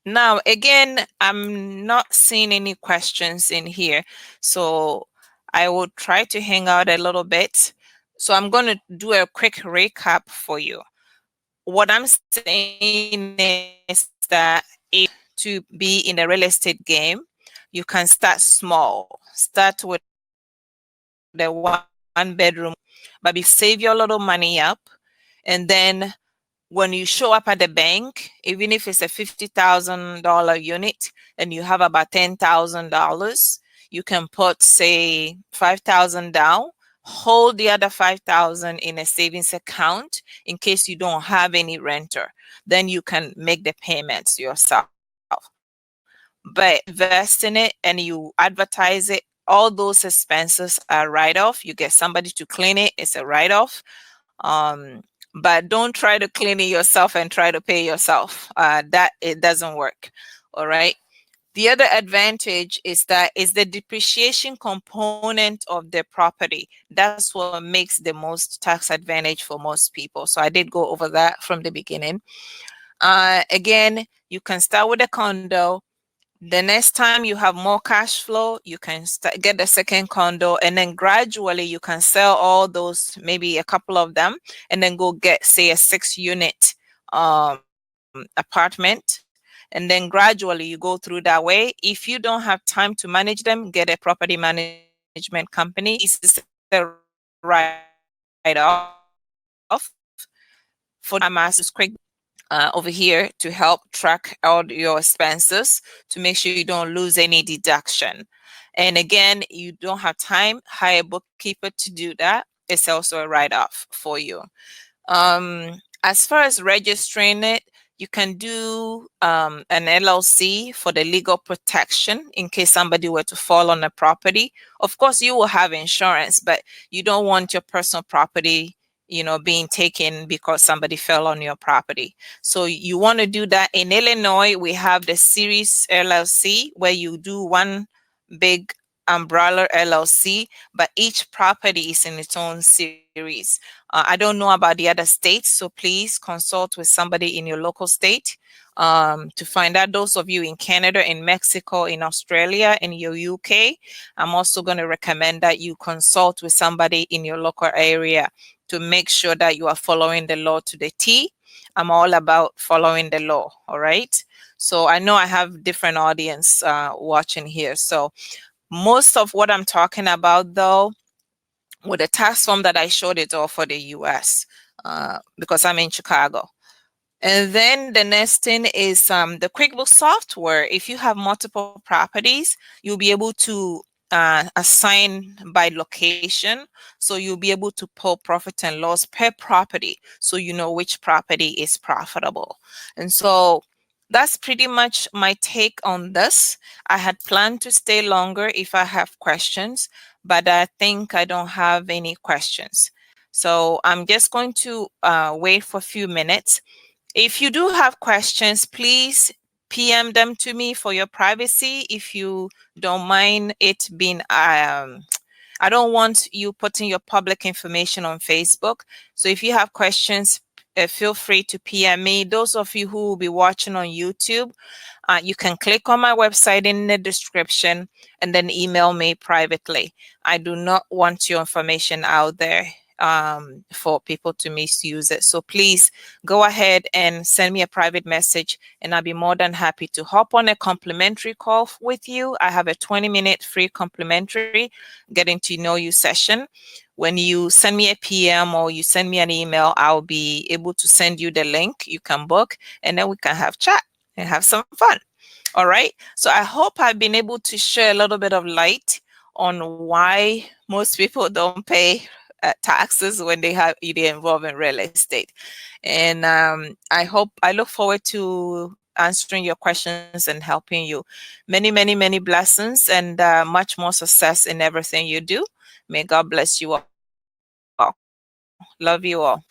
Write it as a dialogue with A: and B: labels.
A: Now, again, I'm not seeing any questions in here, so I will try to hang out a little bit. So I'm going to do a quick recap for you. What I'm saying is that if to be in the real estate game, you can start small. Start with a 1 bedroom, but if you save your little money up, and then when you show up at the bank, even if it's a $50,000 unit and you have about $10,000, you can put, say, 5,000 down, hold the other 5,000 in a savings account in case you don't have any renter. Then you can make the payments yourself. But invest in it and you advertise it, all those expenses are write-off. You get somebody to clean it, it's a write-off. But don't try to clean it yourself and try to pay yourself. That it doesn't work. All right. The other advantage is that is the depreciation component of the property. That's what makes the most tax advantage for most people. So I did go over that from the beginning. Again, you can start with a condo. The next time you have more cash flow, you can get the second condo, and then gradually you can sell all those, maybe a couple of them, and then go get, say, a 6-unit apartment. And then gradually you go through that way. If you don't have time to manage them, get a property management company. This is a write-off. For the I'm asked to use Quickbooks over here to help track all your expenses to make sure you don't lose any deduction. And again, you don't have time, hire a bookkeeper to do that. It's also a write-off for you. As far as registering it, you can do an LLC for the legal protection in case somebody were to fall on the property. Of course, you will have insurance, but you don't want your personal property, being taken because somebody fell on your property. So you want to do that. In Illinois, we have the series LLC where you do one big umbrella LLC, but each property is in its own series. I don't know about the other states, so please consult with somebody in your local state to find out. Those of you in Canada, in Mexico, in Australia, in your UK, I'm also going to recommend that you consult with somebody in your local area to make sure that you are following the law to the T. I'm all about following the law, all right? So I know I have different audience watching here. So most of what I'm talking about, though, with the tax form that I showed, it all for the US because I'm in Chicago. And then the next thing is the QuickBooks software. If you have multiple properties, you'll be able to assign by location. So you'll be able to pull profit and loss per property, so you know which property is profitable. And so that's pretty much my take on this. I had planned to stay longer if I have questions, but I think I don't have any questions. So I'm just going to wait for a few minutes. If you do have questions, please PM them to me for your privacy. If you don't mind it being, I don't want you putting your public information on Facebook. So if you have questions, feel free to PM me. Those of you who will be watching on YouTube, you can click on my website in the description and then email me privately. I do not want your information out there for people to misuse it. So please go ahead and send me a private message, and I'll be more than happy to hop on a complimentary call with you. I have a 20-minute free complimentary getting to know you session. When you send me a PM or you send me an email, I'll be able to send you the link. You can book, and then we can have chat and have some fun. All right. So I hope I've been able to share a little bit of light on why most people don't pay taxes when they're involved in real estate. And I look forward to answering your questions and helping you. Many, many, many blessings and much more success in everything you do. May God bless you all. Love you all.